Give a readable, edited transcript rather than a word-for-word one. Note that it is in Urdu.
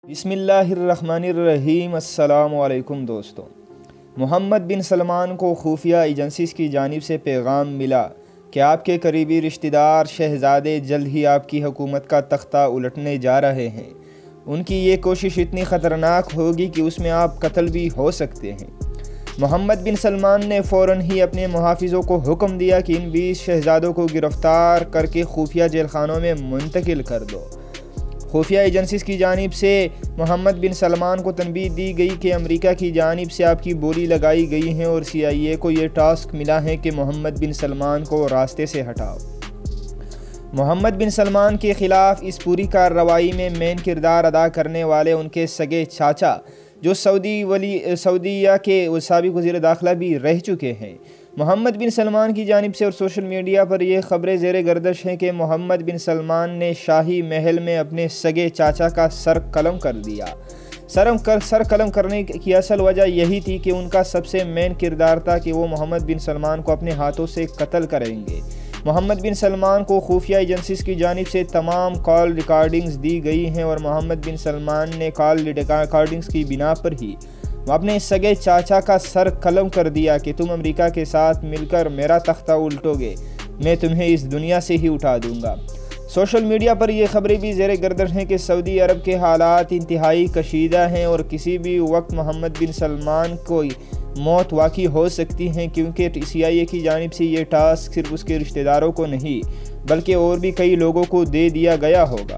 بسم اللہ الرحمن الرحیم۔ السلام علیکم دوستو۔ محمد بن سلمان کو خفیہ ایجنسیز کی جانب سے پیغام ملا کہ آپ کے قریبی رشتہ دار شہزادے جلد ہی آپ کی حکومت کا تختہ الٹنے جا رہے ہیں۔ ان کی یہ کوشش اتنی خطرناک ہوگی کہ اس میں آپ قتل بھی ہو سکتے ہیں۔ محمد بن سلمان نے فوراً ہی اپنے محافظوں کو حکم دیا کہ ان 20 شہزادوں کو گرفتار کر کے خفیہ جیل خانوں میں منتقل کر دو۔ خفیہ ایجنسیز کی جانب سے محمد بن سلمان کو تنبیہ دی گئی کہ امریکہ کی جانب سے آپ کی بولی لگائی گئی ہے اور CIA کو یہ ٹاسک ملا ہے کہ محمد بن سلمان کو راستے سے ہٹاؤ۔ محمد بن سلمان کے خلاف اس پوری کارروائی میں مین کردار ادا کرنے والے ان کے سگے چاچا جو سعودیہ کے سابق وزیر داخلہ بھی رہ چکے ہیں۔ محمد بن سلمان کی جانب سے اور سوشل میڈیا پر یہ خبریں زیر گردش ہیں کہ محمد بن سلمان نے شاہی محل میں اپنے سگے چاچا کا سر قلم کر دیا۔ سر قلم کرنے کی اصل وجہ یہی تھی کہ ان کا سب سے مین کردار تھا کہ وہ محمد بن سلمان کو اپنے ہاتھوں سے قتل کریں گے۔ محمد بن سلمان کو خفیہ ایجنسیز کی جانب سے تمام کال ریکارڈنگز دی گئی ہیں اور محمد بن سلمان نے کال ریکارڈنگز کی بنا پر ہی اپنے سگے چاچا کا سر قلم کر دیا کہ تم امریکہ کے ساتھ مل کر میرا تختہ الٹو گے، میں تمہیں اس دنیا سے ہی اٹھا دوں گا۔ سوشل میڈیا پر یہ خبریں بھی زیر گردش ہیں کہ سعودی عرب کے حالات انتہائی کشیدہ ہیں اور کسی بھی وقت محمد بن سلمان کو موت واقع ہو سکتی ہے، کیونکہ CIA کی جانب سے یہ ٹاسک صرف اس کے رشتہ داروں کو نہیں بلکہ اور بھی کئی لوگوں کو دے دیا گیا ہوگا۔